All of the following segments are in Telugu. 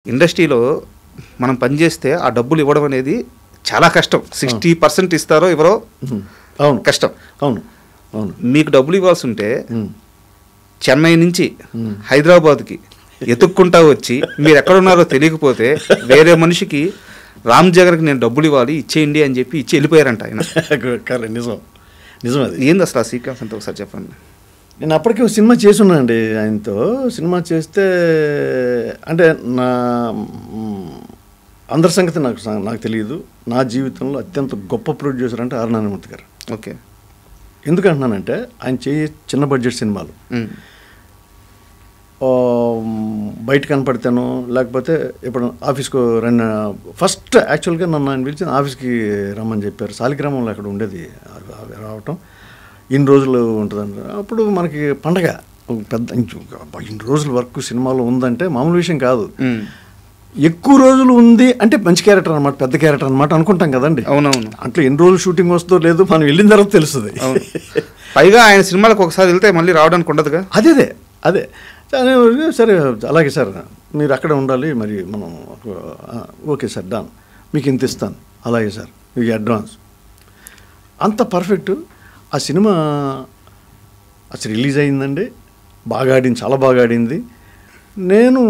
ఇండస్ట్రీలో మనం పనిచేస్తే ఆ డబ్బులు ఇవ్వడం అనేది చాలా కష్టం. 60% ఇస్తారో ఇవ్వరో అవును కష్టం. అవును అవును మీకు డబ్బులు ఇవ్వాల్సి ఉంటే చెన్నై నుంచి హైదరాబాద్కి ఎతుక్కుంటా వచ్చి మీరు ఎక్కడున్నారో తెలియకపోతే వేరే మనిషికి రామ్ జగన్కి నేను డబ్బులు ఇవ్వాలి ఇచ్చేయండి అని చెప్పి ఇచ్చి వెళ్ళిపోయారంట ఆయన. నిజం నిజం అది ఏంది అసలు ఆ సీక్వెన్స్ అంతా ఒకసారి చెప్పండి. నేను అప్పటికే ఒక సినిమా చేసున్నానండి ఆయనతో. సినిమా చేస్తే అంటే నా అందరి సంగతి నాకు తెలియదు. నా జీవితంలో అత్యంత గొప్ప ప్రొడ్యూసర్ అంటే ఆర్ నారాయణమూర్తి గారు. ఓకే. ఎందుకంటున్నానంటే ఆయన చిన్న బడ్జెట్ సినిమాలు బయట కనపడితేనో లేకపోతే ఇప్పుడు ఆఫీస్కు ఫస్ట్ యాక్చువల్గా నన్ను ఆయన పిలిచి ఆఫీస్కి రమ్మని చెప్పారు. సాలిగ్రామంలో అక్కడ ఉండేది రావటం. ఇన్ని రోజులు ఉంటుందండి. అప్పుడు మనకి పండగ పెద్ద ఇన్ని రోజుల వర్క్ సినిమాలో ఉందంటే మామూలు విషయం కాదు. ఎక్కువ రోజులు ఉంది అంటే మంచి క్యారెక్టర్ అనమాట, పెద్ద క్యారెక్టర్ అనమాట అనుకుంటాం కదండి. అవునవును. అంటే ఎన్ని రోజులు షూటింగ్ వస్తుందో లేదో మనం వెళ్ళిన తర్వాత తెలుస్తుంది. పైగా ఆయన సినిమాలకు ఒకసారి వెళ్తే మళ్ళీ రావడానికి ఉండదుగా. అదే సరే అలాగే సార్ మీరు అక్కడ ఉండాలి మరి మనం ఓకే సార్ డన్ మీకు ఇంత ఇస్తాను అలాగే సార్ మీకు అడ్వాన్స్. అంత పర్ఫెక్ట్. ఆ సినిమా అసలు రిలీజ్ అయిందండి. బాగా ఆడింది, చాలా బాగా ఆడింది. నేను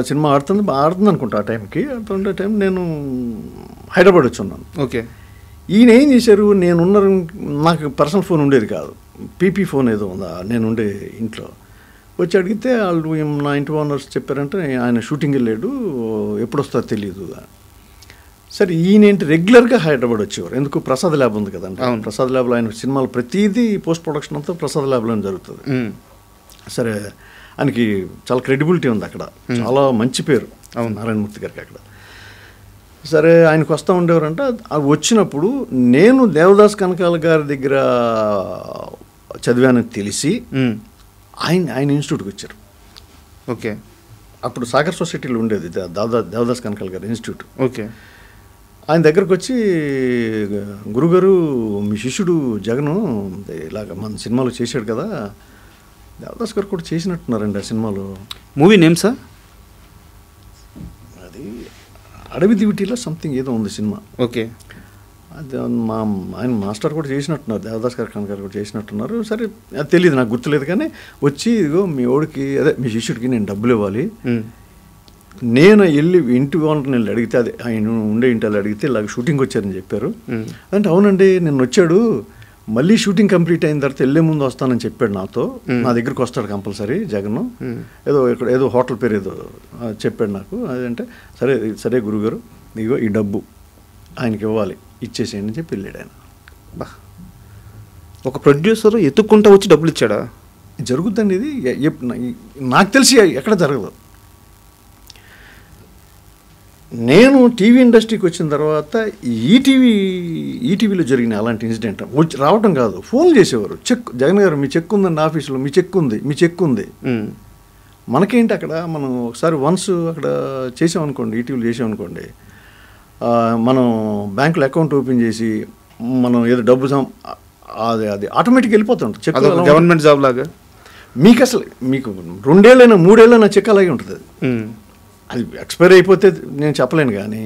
సినిమా ఆడుతుంది అనుకుంటా. ఆ టైంకి ఆడుతుండే టైం నేను హైదరాబాద్ వచ్చి ఉన్నాను. ఓకే. ఈయన ఏం చేశారు, నాకు పర్సనల్ ఫోన్ ఉండేది కాదు, పీపీ ఫోన్ ఏదో ఉందా నేను ఉండే ఇంట్లో. వచ్చి అడిగితే వాళ్ళు నా ఇంటి ఓనర్స్ చెప్పారంటే ఆయన షూటింగ్ వెళ్ళాడు, ఎప్పుడు వస్తారో తెలియదు. సరే ఈయనేంటి రెగ్యులర్గా హైదరాబాద్ వచ్చేవారు. ఎందుకు ప్రసాద్ ల్యాబ్ ఉంది కదండి. ప్రసాద్ ల్యాబ్లో ఆయన సినిమాలు ప్రతిదీ పోస్ట్ ప్రొడక్షన్ అంతా ప్రసాద్ ల్యాబ్లోనే జరుగుతుంది. సరే ఆయనకి చాలా క్రెడిబిలిటీ ఉంది అక్కడ, చాలా మంచి పేరు నారాయణమూర్తి గారికి అక్కడ. సరే ఆయనకు వస్తూ ఉండేవారంట. అవి వచ్చినప్పుడు నేను దేవదాస్ కనకాల గారి దగ్గర చదివానని తెలిసి ఆయన ఇన్స్టిట్యూట్కి వచ్చారు. ఓకే. అప్పుడు సాగర్ సొసైటీలో ఉండేది దేవదాస్ కనకాల గారి ఇన్స్టిట్యూట్. ఓకే. ఆయన దగ్గరకు వచ్చి గురుగారు మీ శిష్యుడు జగను ఇలాగ మన సినిమాలో చేశాడు కదా, దేవదాస్ గారు కూడా చేసినట్టున్నారండి ఆ సినిమాలో. Movie name sir? అది అడవి దివిటీలో సంథింగ్ ఏదో ఉంది సినిమా. ఓకే. అది ఆయన మాస్టర్ కూడా చేసినట్టున్నారు, దేవదాస్ గారు కనకాల కూడా చేసినట్టున్నారు. సరే అది తెలియదు, నాకు గుర్తులేదు. కానీ వచ్చి ఇదిగో మీ ఓడికి అదే మీ శిష్యుడికి నేను డబ్బులు ఇవ్వాలి, నేను వెళ్ళి ఇంటి ఓనర్ని వెళ్ళి అడిగితే అది ఆయన ఉండే ఇంటి వాళ్ళు అడిగితే ఇలాగ షూటింగ్ వచ్చారని చెప్పారు. అంటే అవునండి నిన్న వచ్చాడు, మళ్ళీ షూటింగ్ కంప్లీట్ అయిన తర్వాత వెళ్ళే ముందు వస్తానని చెప్పాడు నాతో. నా దగ్గరికి వస్తాడు కంపల్సరీ జగన్, ఏదో హోటల్ పేరు ఏదో చెప్పాడు నాకు. అదంటే సరే గురుగారు ఇగో ఈ డబ్బు ఆయనకి ఇవ్వాలి, ఇచ్చేసేయండి అని చెప్పి వెళ్ళాడు ఆయన. ఒక ప్రొడ్యూసర్ ఎత్తుక్కుంటా వచ్చి డబ్బులు ఇచ్చాడా? జరుగుద్దండి ఇది. నాకు తెలిసి ఎక్కడ జరగదు. నేను టీవీ ఇండస్ట్రీకి వచ్చిన తర్వాత ఈటీవీలో జరిగిన అలాంటి ఇన్సిడెంట్ వచ్చి రావటం కాదు, ఫోన్ చేసేవారు. జగన్ గారు మీ చెక్ ఉందండి ఆఫీసులో, మీ చెక్ ఉంది. మనకేంటి అక్కడ మనం ఒకసారి వన్స్ అక్కడ చేసామనుకోండి, ఈటీవీలో చేసామనుకోండి, మనం బ్యాంకులో అకౌంట్ ఓపెన్ చేసి మనం ఏదో డబ్బు అది ఆటోమేటిక్గా వెళ్ళిపోతుంటుంది. చెక్ గవర్నమెంట్ జాబ్ లాగా మీకు 2 ఏళ్ళైనా 3 ఏళ్ళైనా చెక్ అలాగే ఉంటుంది. అది ఎక్స్పైర్ అయిపోతే నేను చెప్పలేను, కానీ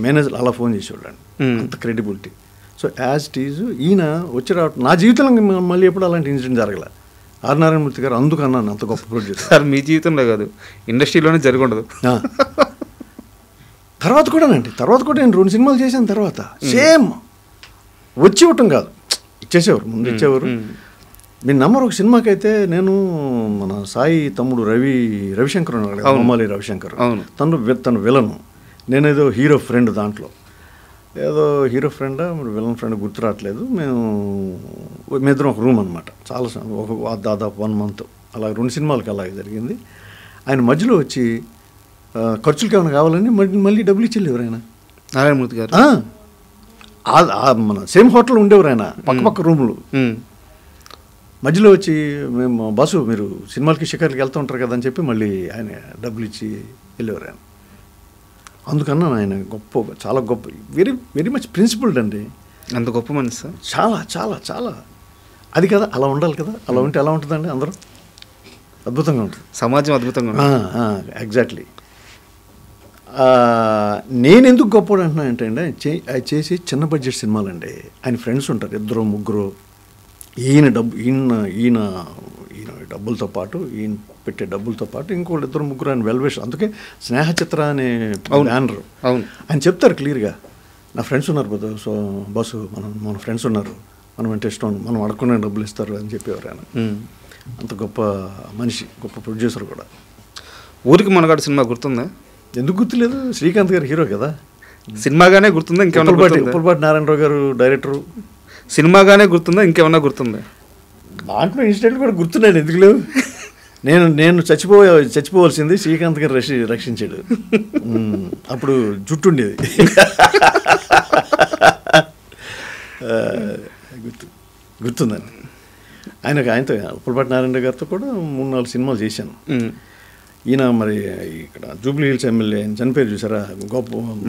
మేనేజర్ అలా ఫోన్ చేసేవాళ్ళండి, అంత credibility. So as it is ఈయన వచ్చి రావటం నా జీవితంలో మళ్ళీ ఎప్పుడు అలాంటి ఇన్సిడెంట్ జరగల. ఆర్ నారాయణమూర్తి గారు అందుకన్నాను అంత గొప్ప ప్రొడ్యూసర్. సార్ మీ జీవితంలో కాదు, ఇండస్ట్రీలోనే జరిగి ఉండదు. తర్వాత కూడా నేను 2 సినిమాలు చేసిన తర్వాత సేమ్ వచ్చి ఇవ్వటం కాదు, ఇచ్చేసేవారు, ముందు ఇచ్చేవారు. మీ నంబర్ ఒక సినిమాకి అయితే నేను మన సాయి తమ్ముడు రవిశంకర్ ఉన్నాడు, మమ్మాలి రవిశంకర్, తను విలను, నేనేదో హీరో ఫ్రెండ్, దాంట్లో ఏదో హీరో ఫ్రెండా విలన్ ఫ్రెండ్ గుర్తు రావట్లేదు. మేమిద్దరం ఒక రూమ్ అనమాట. చాలా దాదాపు 1 month అలా 2 సినిమాలకి అలాగే జరిగింది. ఆయన మధ్యలో వచ్చి ఖర్చులకి ఏమైనా కావాలని మళ్ళీ డబ్బులు ఇచ్చేవారు ఆయన, నారాయణమూర్తి గారు. మన సేమ్ హోటల్ ఉండేవారు ఆయన, పక్క రూములు. మధ్యలో వచ్చి మేము బాసు మీరు సినిమాలకి షికార్లకి వెళ్తూ ఉంటారు కదా అని చెప్పి మళ్ళీ ఆయన డబ్బులు ఇచ్చి వెళ్ళేవారు ఆయన. అందుకన్నా ఆయన చాలా గొప్ప, వెరీ మచ్ ప్రిన్సిపల్డ్ అండి. అంత గొప్ప మనిషి సార్. చాలా చాలా చాలా అది కదా, అలా ఉండాలి కదా. అలా ఉంటే ఎలా ఉంటుందండి అందరూ. అద్భుతంగా ఉంటుంది. సమాజం అద్భుతంగా ఉంటుంది. ఎగ్జాక్ట్లీ. నేను ఎందుకు గొప్పవాడు అంటున్నా అంటే అండి, ఆయన చేసి చిన్న బడ్జెట్ సినిమాలండి. ఆయన ఫ్రెండ్స్ ఉంటారు, 2-3. ఈయన డబ్బులతో పాటు, ఈయన పెట్టే డబ్బులతో పాటు ఇంకోళ్ళు 2-3 ఆయన వెల్వేష్. అందుకే స్నేహ చిత్ర అనే బ్యానర్ ఆయన చెప్తారు క్లియర్గా, నా ఫ్రెండ్స్ ఉన్నారు సో బస్సు మన ఫ్రెండ్స్ ఉన్నారు, మనం అంటే ఇష్టం, మనం అడుక్కునే డబ్బులు ఇస్తారు అని చెప్పేవారు ఆయన. అంత గొప్ప మనిషి, గొప్ప ప్రొడ్యూసర్ కూడా. ఊరికి మనగాడు సినిమా గుర్తుందా? ఎందుకు గుర్తులేదు? శ్రీకాంత్ గారు హీరో కదా. సినిమాగానే గుర్తుందా? ఇంకేమన్నా ఉప్పలపాటి నారాయణరావు గారు డైరెక్టరు. సినిమాగానే గుర్తుందా? ఇంకేమన్నా గుర్తుందా? దాంట్లో ఇన్సిడెంట్ కూడా గుర్తున్నాడు. ఎందుకు లేవు? నేను చచ్చిపోవాల్సింది శ్రీకాంత్ గారు రక్షించాడు. అప్పుడు జుట్టు ఉండేది. గుర్తుందండి. ఆయనతో ఉప్పలపాటి నారాయణరావు గారితో కూడా 3-4 సినిమాలు చేశాను. ఈయన మరి ఇక్కడ జూబ్లీ హిల్స్ ఎమ్మెల్యే చనిపోయారు చూసారా,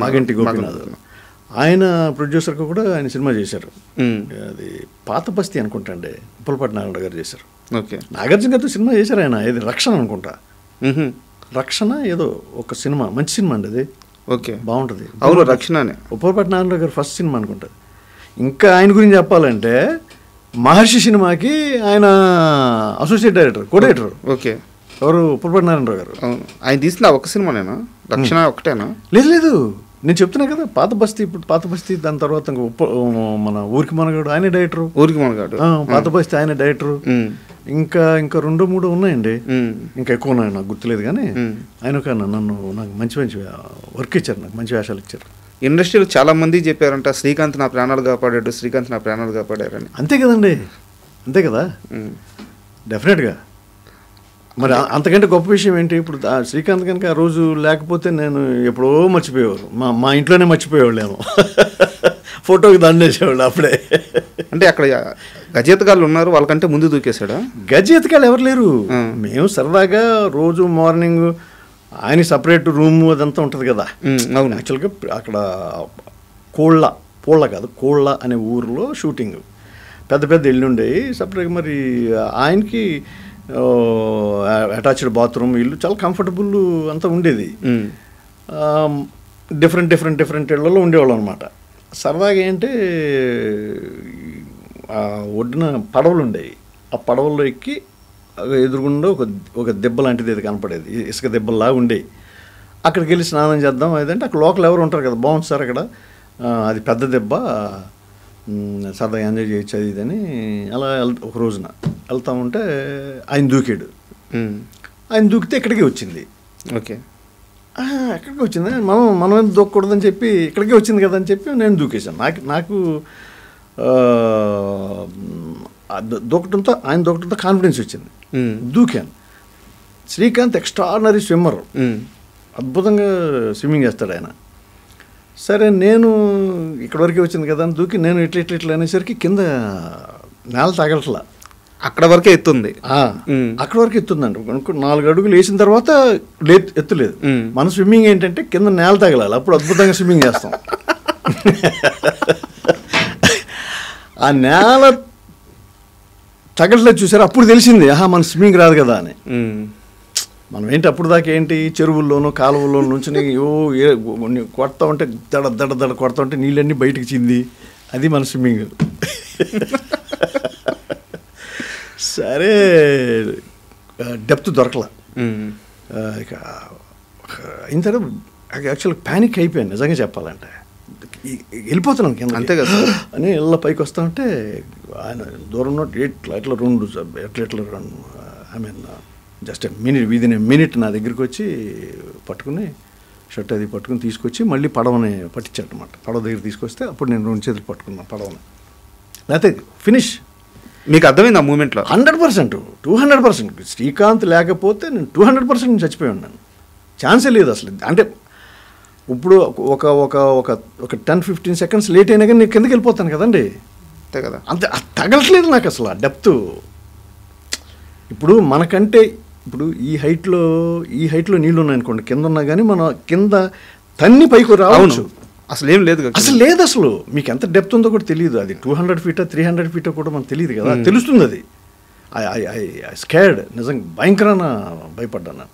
మాగంటి గోపీనాథ్, ఆయన ప్రొడ్యూసర్గా కూడా ఆయన సినిమా చేశారు. అది పాత బస్తీ అనుకుంటా అండి, ఉప్పలపాటి నారాయణ గారు చేశారు. ఓకే. నాగార్జున గారితో సినిమా చేశారు ఆయన. ఇది రక్షణ అనుకుంటా, రక్షణ ఏదో ఒక సినిమా, మంచి సినిమా అండి అది. ఓకే, బాగుంటుంది. అవును, రక్షణనే. ఉప్పలపాటి నారాయణ గారు ఫస్ట్ సినిమా అనుకుంటా. ఇంకా ఆయన గురించి చెప్పాలంటే మహర్షి సినిమాకి ఆయన associate director, co director. Okay. ఎవరు? ఉప్పలపాటి నారాయణరావు గారు. అవును. ఆయన తీసిన ఒక సినిమానేనా రక్షణ? ఒకటేనా? లేదు, నేను చెప్తున్నా కదా, పాత బస్తీ. ఇప్పుడు పాత బస్తీ, దాని తర్వాత మన ఊరికి మనగాడు ఆయన డైరెక్టరు. ఊరికి మనగాడు, పాత బస్తీ ఆయన డైరెక్టరు. ఇంకా 2-3 ఉన్నాయండి, ఇంకా ఎక్కువ ఉన్నాయి, నాకు గుర్తులేదు. కానీ ఆయన ఒక నాకు మంచి వర్క్ ఇచ్చారు, నాకు మంచి వేషాలు ఇచ్చారు. ఇండస్ట్రీలో చాలా మంది చెప్పారంట, శ్రీకాంత్ నా ప్రాణాలు కాపాడాడు, శ్రీకాంత్ నా ప్రాణాలు కాపాడారని. అంతే కదండి, అంతే కదా, డెఫినెట్గా. మరి అంతకంటే గొప్ప విషయం ఏంటి? ఇప్పుడు శ్రీకాంత్ కనుక ఆ రోజు లేకపోతే నేను ఎప్పుడో మర్చిపోయేవారు, మా ఇంట్లోనే మర్చిపోయేవాళ్ళేమో. ఫోటోకి దండేసేవాళ్ళు అప్పుడే. అంటే అక్కడ గజేతగాళ్ళు ఉన్నారు, వాళ్ళకంటే ముందు దూకేశాడా? గజేతగాళ్ళు ఎవరు లేరు. మేము సరదాగా రోజు మార్నింగ్ ఆయన సపరేట్ రూమ్ అదంతా ఉంటుంది కదా. అవును. యాక్చువల్గా అక్కడ కోళ్ళ అనే ఊరిలో షూటింగ్, పెద్ద ఇల్లు ఉండేవి సపరేట్గా. మరి ఆయనకి అటాచ్డ్ బాత్రూమ్, ఇల్లు చాలా కంఫర్టబుల్ అంతా ఉండేది. డిఫరెంట్ ఇళ్లలో ఉండేవాళ్ళం అనమాట. సరదాగా ఏంటంటే ఒడ్డున పడవలు ఉండేవి, ఆ పడవల్లో ఎక్కి ఎదురుగుండా ఒక దెబ్బ లాంటిది ఏది కనపడేది, ఇసుక దెబ్బలా ఉండేవి. అక్కడికి వెళ్ళి స్నానం చేద్దాం ఏదంటే అక్కడ లోకల్ ఎవరు ఉంటారు కదా, బాగుంది సార్ అక్కడ, అది పెద్ద దెబ్బ, సరదాగా ఎంజాయ్ చేయొచ్చు అది ఇదని. అలా ఒక రోజున వెళ్తా ఉంటే ఆయన దూకాడు. ఆయన దూకితే ఇక్కడికి వచ్చింది. ఓకే. ఎక్కడికి వచ్చింది, మనం ఎందుకు దూకకూడదని చెప్పి ఇక్కడికే వచ్చింది కదా అని చెప్పి నేను దూకేశాను. నాకు ఆయన దూకటంతో కాన్ఫిడెన్స్ వచ్చింది, దూకాను. శ్రీకాంత్ ఎక్స్ట్రాడినరీ స్విమ్మర్, అద్భుతంగా స్విమ్మింగ్ చేస్తాడు ఆయన. సరే నేను ఇక్కడ వరకే వచ్చింది కదా అని దూకి నేను ఇట్లా అనేసరికి కింద నేల తగలట్లా, అక్కడ వరకే ఎత్తుంది. అక్కడ వరకు ఎత్తుందండి. 4 అడుగులు వేసిన తర్వాత ఎత్తులేదు. మన స్విమ్మింగ్ ఏంటంటే కింద నేల తగలాలి, అప్పుడు అద్భుతంగా స్విమ్మింగ్ చేస్తాం. ఆ నేల తగలట్లేదు చూసారు, అప్పుడు తెలిసింది మన స్విమ్మింగ్ రాదు కదా అని. మనం ఏంటి అప్పుడు దాకా ఏంటి చెరువుల్లోనూ కాలువల్లోనూ నుంచి కొడతా ఉంటే దడ కొడతా ఉంటే నీళ్ళన్నీ బయటకు చింది, అది మన స్విమ్మింగ్. సరే డెప్త్ దొరకలా. ఇక అయిన తర్వాత యాక్చువల్గా ప్యానిక్ అయిపోయాను నిజంగా చెప్పాలంటే. వెళ్ళిపోతున్నాను కింద అంతే కదా అని ఇళ్ళ పైకి వస్తా ఉంటే ఆయన దూరంలో ఎట్లా 2 ఐ మీన్ జస్ట్ మినిట్ నా దగ్గరికి వచ్చి పట్టుకుని షర్ట్ అది పట్టుకుని తీసుకొచ్చి మళ్ళీ పడవని పట్టించాడనమాట. పడవ దగ్గర తీసుకొస్తే అప్పుడు నేను 2 చేతులు పట్టుకున్నాను పడవని. లేకపోతే ఫినిష్. మీకు అర్థమైంది ఆ మూమెంట్లో? 100%, 200%. శ్రీకాంత్ లేకపోతే నేను 200% చచ్చిపోయి ఉన్నాను, ఛాన్సే లేదు అసలు. అంటే ఇప్పుడు ఒక 10-15 సెకండ్స్ లేట్ అయినా కానీ నేను కిందకి వెళ్ళిపోతాను కదండి. అంతే కదా, అంతే. తగలట్లేదు నాకు అసలు ఆ డెప్త్. ఇప్పుడు మనకంటే ఇప్పుడు ఈ హైట్లో నీళ్ళు ఉన్నాయనుకోండి, కింద ఉన్నా కానీ మనం కింద తన్ని పైకి రావచ్చు. అసలు ఏం లేదు, అసలు లేదు. అసలు మీకు ఎంత డెప్త్ ఉందో కూడా తెలియదు. అది 200 ఫీటో 300 ఫీటో కూడా మనకు తెలియదు కదా, తెలుస్తుంది అది. ఐ స్కేర్డ్ నిజంగా భయంకరంగా భయపడ్డాను.